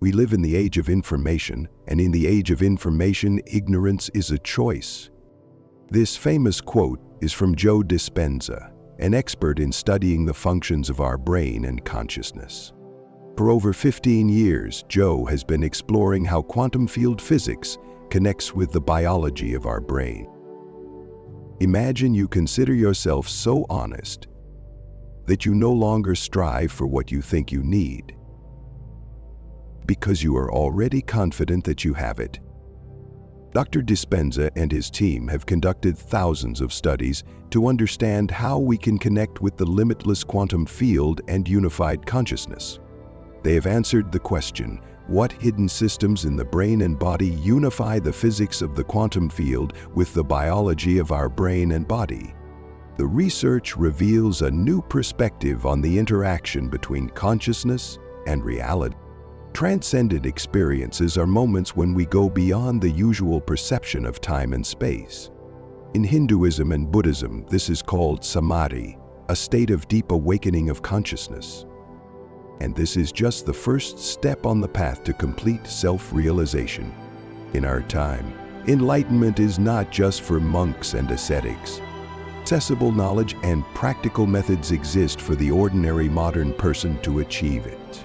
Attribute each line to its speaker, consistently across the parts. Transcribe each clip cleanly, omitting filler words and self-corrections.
Speaker 1: We live in the age of information, and in the age of information, ignorance is a choice. This famous quote is from Joe Dispenza, an expert in studying the functions of our brain and consciousness. For over 15 years, Joe has been exploring how quantum field physics connects with the biology of our brain. Imagine you consider yourself so honest that you no longer strive for what you think you need, because you are already confident that you have it. Dr. Dispenza and his team have conducted thousands of studies to understand how we can connect with the limitless quantum field and unified consciousness. They have answered the question, what hidden systems in the brain and body unify the physics of the quantum field with the biology of our brain and body? The research reveals a new perspective on the interaction between consciousness and reality. Transcendent experiences are moments when we go beyond the usual perception of time and space. In Hinduism and Buddhism, this is called samadhi, a state of deep awakening of consciousness. And this is just the first step on the path to complete self-realization. In our time, enlightenment is not just for monks and ascetics. Accessible knowledge and practical methods exist for the ordinary modern person to achieve it.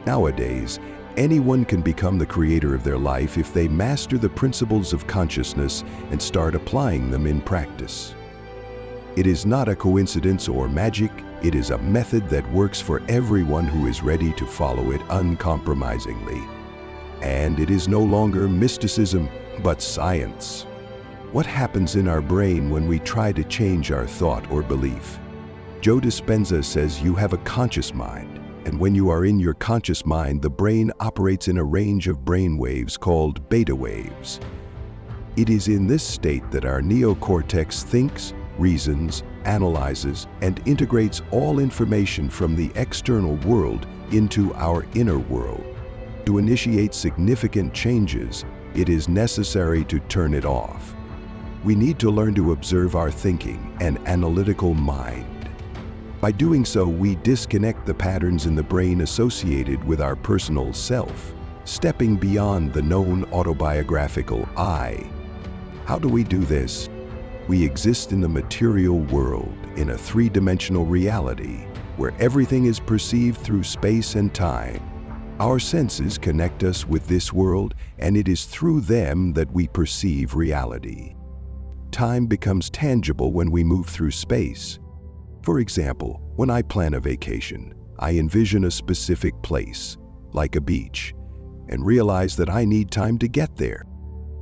Speaker 1: Nowadays, anyone can become the creator of their life if they master the principles of consciousness and start applying them in practice. It is not a coincidence or magic, it is a method that works for everyone who is ready to follow it uncompromisingly. And it is no longer mysticism, but science. What happens in our brain when we try to change our thought or belief? Joe Dispenza says you have a conscious mind. And when you are in your conscious mind, the brain operates in a range of brain waves called beta waves. It is in this state that our neocortex thinks, reasons, analyzes, and integrates all information from the external world into our inner world. To initiate significant changes, it is necessary to turn it off. We need to learn to observe our thinking and analytical mind. By doing so, we disconnect the patterns in the brain associated with our personal self, stepping beyond the known autobiographical I. How do we do this? We exist in the material world, in a three-dimensional reality, where everything is perceived through space and time. Our senses connect us with this world, and it is through them that we perceive reality. Time becomes tangible when we move through space. For example, when I plan a vacation, I envision a specific place, like a beach, and realize that I need time to get there.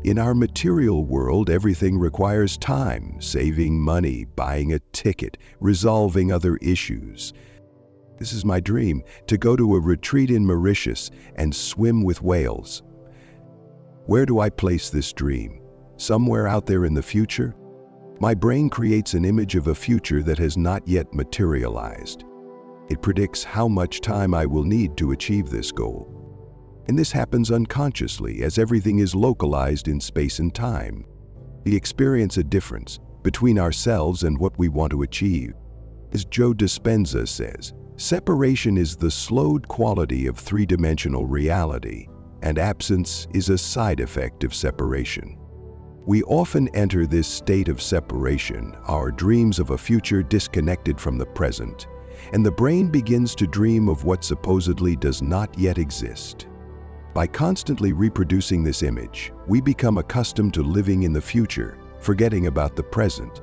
Speaker 1: In our material world, everything requires time, saving money, buying a ticket, resolving other issues. This is my dream, to go to a retreat in Mauritius and swim with whales. Where do I place this dream? Somewhere out there in the future? My brain creates an image of a future that has not yet materialized. It predicts how much time I will need to achieve this goal. And this happens unconsciously, as everything is localized in space and time. We experience a difference between ourselves and what we want to achieve. As Joe Dispenza says, separation is the slowed quality of three-dimensional reality, and absence is a side effect of separation. We often enter this state of separation, our dreams of a future disconnected from the present, and the brain begins to dream of what supposedly does not yet exist. By constantly reproducing this image, we become accustomed to living in the future, forgetting about the present.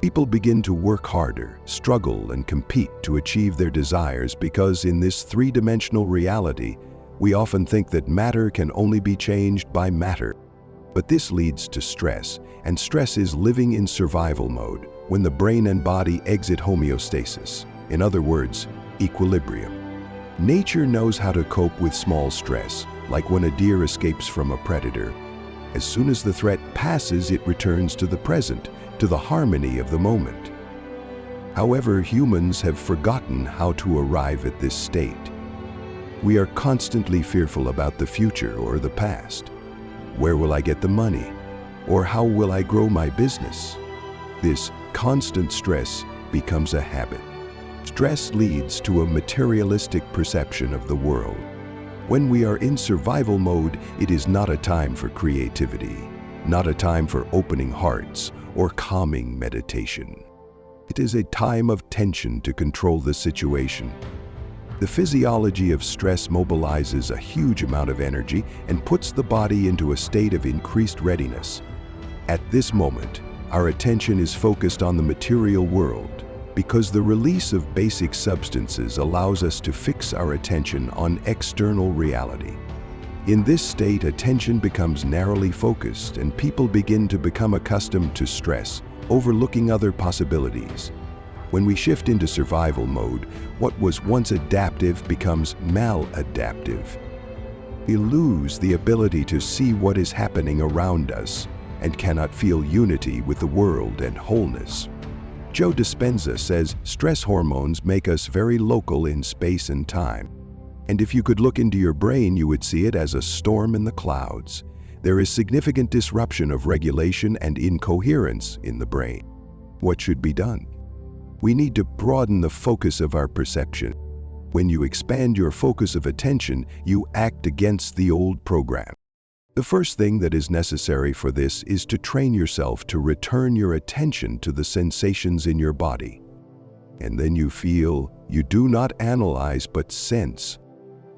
Speaker 1: People begin to work harder, struggle, and compete to achieve their desires because in this three-dimensional reality, we often think that matter can only be changed by matter. But this leads to stress, and stress is living in survival mode when the brain and body exit homeostasis, in other words, equilibrium. Nature knows how to cope with small stress, like when a deer escapes from a predator. As soon as the threat passes, it returns to the present, to the harmony of the moment. However, humans have forgotten how to arrive at this state. We are constantly fearful about the future or the past. Where will I get the money? Or how will I grow my business? This constant stress becomes a habit. Stress leads to a materialistic perception of the world. When we are in survival mode, it is not a time for creativity, not a time for opening hearts or calming meditation. It is a time of tension to control the situation. The physiology of stress mobilizes a huge amount of energy and puts the body into a state of increased readiness. At this moment, our attention is focused on the material world because the release of basic substances allows us to fix our attention on external reality. In this state, attention becomes narrowly focused and people begin to become accustomed to stress, overlooking other possibilities. When we shift into survival mode, what was once adaptive becomes maladaptive. We lose the ability to see what is happening around us and cannot feel unity with the world and wholeness. Joe Dispenza says stress hormones make us very local in space and time. And if you could look into your brain, you would see it as a storm in the clouds. There is significant disruption of regulation and incoherence in the brain. What should be done? We need to broaden the focus of our perception. When you expand your focus of attention, you act against the old program. The first thing that is necessary for this is to train yourself to return your attention to the sensations in your body. And then you feel, you do not analyze but sense.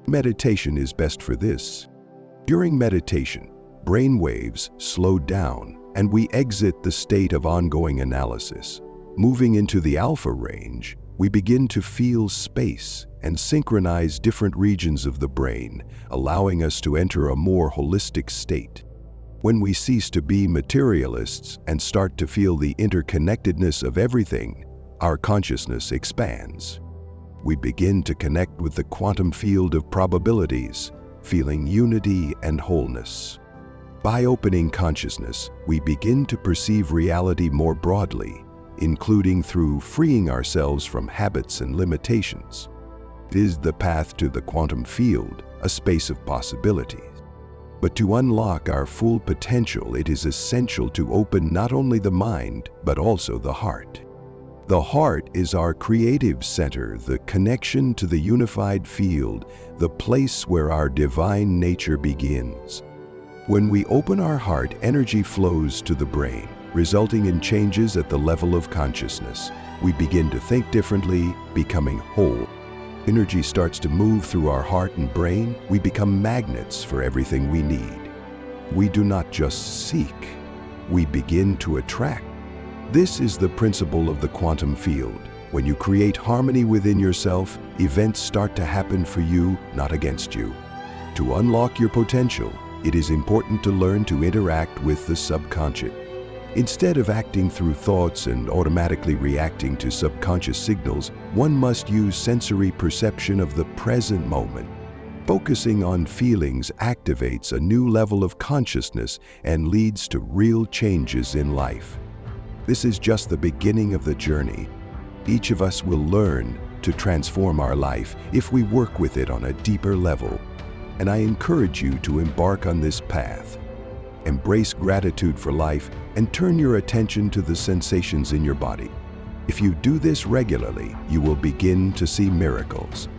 Speaker 1: Meditation is best for this. During meditation, brain waves slow down and we exit the state of ongoing analysis. Moving into the alpha range, we begin to feel space and synchronize different regions of the brain, allowing us to enter a more holistic state. When we cease to be materialists and start to feel the interconnectedness of everything, our consciousness expands. We begin to connect with the quantum field of probabilities, feeling unity and wholeness. By opening consciousness, we begin to perceive reality more broadly, including through freeing ourselves from habits and limitations. It is the path to the quantum field, a space of possibilities. But to unlock our full potential, it is essential to open not only the mind, but also the heart. The heart is our creative center, the connection to the unified field, the place where our divine nature begins. When we open our heart, energy flows to the brain, resulting in changes at the level of consciousness. We begin to think differently, becoming whole. Energy starts to move through our heart and brain. We become magnets for everything we need. We do not just seek, we begin to attract. This is the principle of the quantum field. When you create harmony within yourself, events start to happen for you, not against you. To unlock your potential, it is important to learn to interact with the subconscious. Instead of acting through thoughts and automatically reacting to subconscious signals, one must use sensory perception of the present moment. Focusing on feelings activates a new level of consciousness and leads to real changes in life. This is just the beginning of the journey. Each of us will learn to transform our life if we work with it on a deeper level. And I encourage you to embark on this path. Embrace gratitude for life and turn your attention to the sensations in your body. If you do this regularly, you will begin to see miracles.